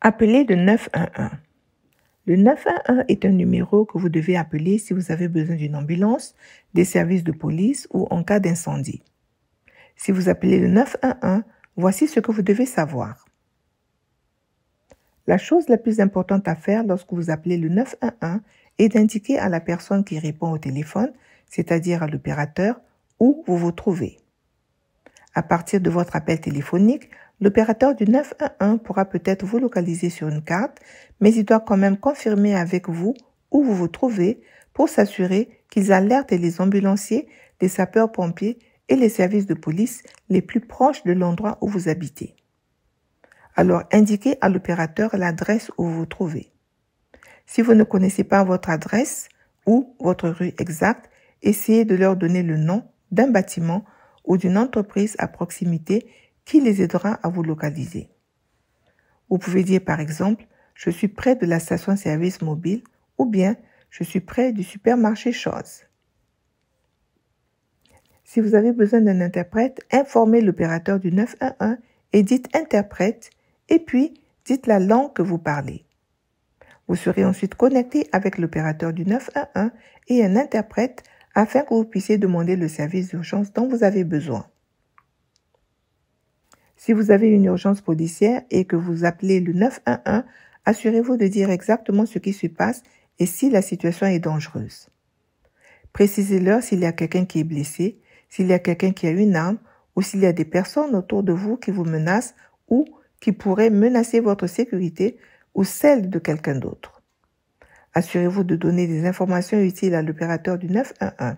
Appelez le 911. Le 911 est un numéro que vous devez appeler si vous avez besoin d'une ambulance, des services de police ou en cas d'incendie. Si vous appelez le 911, voici ce que vous devez savoir. La chose la plus importante à faire lorsque vous appelez le 911 est d'indiquer à la personne qui répond au téléphone, c'est-à-dire à l'opérateur, où vous vous trouvez. À partir de votre appel téléphonique, l'opérateur du 911 pourra peut-être vous localiser sur une carte, mais il doit quand même confirmer avec vous où vous vous trouvez pour s'assurer qu'ils alertent les ambulanciers, les sapeurs-pompiers et les services de police les plus proches de l'endroit où vous habitez. Alors, indiquez à l'opérateur l'adresse où vous vous trouvez. Si vous ne connaissez pas votre adresse ou votre rue exacte, essayez de leur donner le nom d'un bâtiment ou d'une entreprise à proximité qui les aidera à vous localiser. Vous pouvez dire par exemple « Je suis près de la station-service mobile » ou bien « Je suis près du supermarché Chose ». Si vous avez besoin d'un interprète, informez l'opérateur du 911 et dites « Interprète » et puis dites la langue que vous parlez. Vous serez ensuite connecté avec l'opérateur du 911 et un interprète afin que vous puissiez demander le service d'urgence dont vous avez besoin. Si vous avez une urgence policière et que vous appelez le 911, assurez-vous de dire exactement ce qui se passe et si la situation est dangereuse. Précisez-leur s'il y a quelqu'un qui est blessé, s'il y a quelqu'un qui a une arme ou s'il y a des personnes autour de vous qui vous menacent ou qui pourraient menacer votre sécurité ou celle de quelqu'un d'autre. Assurez-vous de donner des informations utiles à l'opérateur du 911,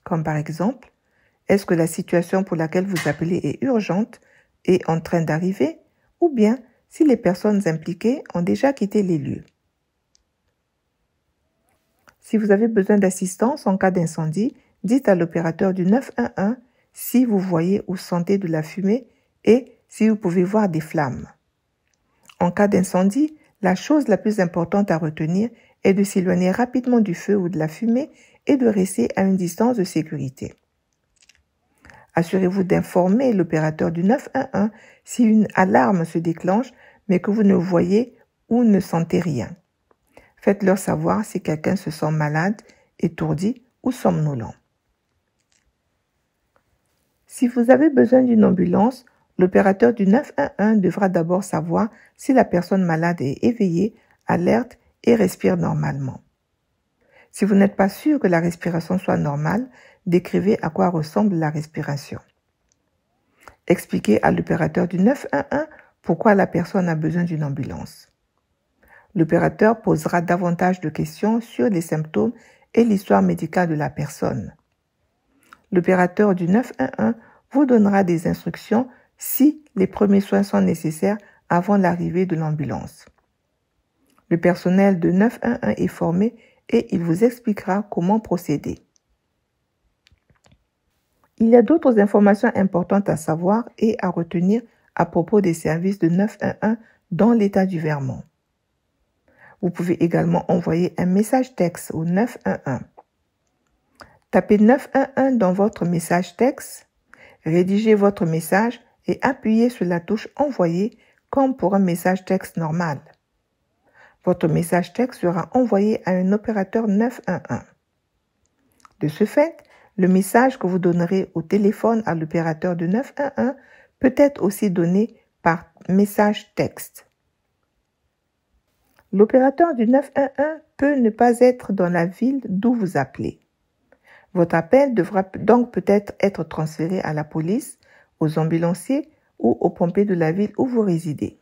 comme par exemple, est-ce que la situation pour laquelle vous appelez est urgente et en train d'arriver, ou bien si les personnes impliquées ont déjà quitté les lieux. Si vous avez besoin d'assistance en cas d'incendie, dites à l'opérateur du 911 si vous voyez ou sentez de la fumée et si vous pouvez voir des flammes. En cas d'incendie, la chose la plus importante à retenir est de s'éloigner rapidement du feu ou de la fumée et de rester à une distance de sécurité. Assurez-vous d'informer l'opérateur du 911 si une alarme se déclenche mais que vous ne voyez ou ne sentez rien. Faites-leur savoir si quelqu'un se sent malade, étourdi ou somnolent. Si vous avez besoin d'une ambulance, l'opérateur du 911 devra d'abord savoir si la personne malade est éveillée, alerte et respire normalement. Si vous n'êtes pas sûr que la respiration soit normale, décrivez à quoi ressemble la respiration. Expliquez à l'opérateur du 911 pourquoi la personne a besoin d'une ambulance. L'opérateur posera davantage de questions sur les symptômes et l'histoire médicale de la personne. L'opérateur du 911 vous donnera des instructions si les premiers soins sont nécessaires avant l'arrivée de l'ambulance. Le personnel de 911 est formé et il vous expliquera comment procéder. Il y a d'autres informations importantes à savoir et à retenir à propos des services de 911 dans l'État du Vermont. Vous pouvez également envoyer un message texte au 911. Tapez 911 dans votre message texte, rédigez votre message et appuyez sur la touche « Envoyer » comme pour un message texte normal. Votre message texte sera envoyé à un opérateur 911. De ce fait, le message que vous donnerez au téléphone à l'opérateur de 911 peut être aussi donné par message texte. L'opérateur du 911 peut ne pas être dans la ville d'où vous appelez. Votre appel devra donc peut-être être transféré à la police, aux ambulanciers ou aux pompiers de la ville où vous résidez.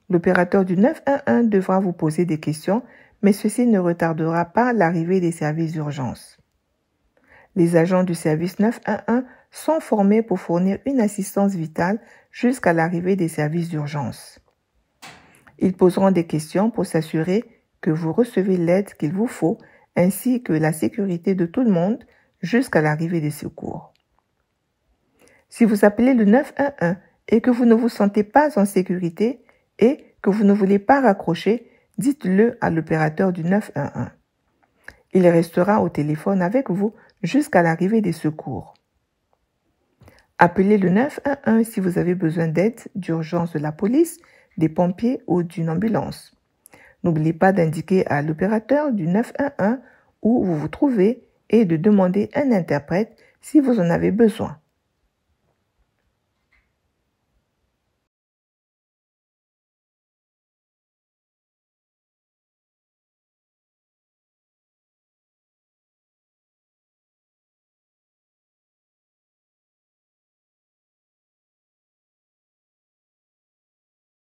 L'opérateur du 911 devra vous poser des questions, mais ceci ne retardera pas l'arrivée des services d'urgence. Les agents du service 911 sont formés pour fournir une assistance vitale jusqu'à l'arrivée des services d'urgence. Ils poseront des questions pour s'assurer que vous recevez l'aide qu'il vous faut ainsi que la sécurité de tout le monde jusqu'à l'arrivée des secours. Si vous appelez le 911 et que vous ne vous sentez pas en sécurité et que vous ne voulez pas raccrocher, dites-le à l'opérateur du 911. Il restera au téléphone avec vous jusqu'à l'arrivée des secours. Appelez le 911 si vous avez besoin d'aide, d'urgence de la police, des pompiers ou d'une ambulance. N'oubliez pas d'indiquer à l'opérateur du 911 où vous vous trouvez et de demander un interprète si vous en avez besoin.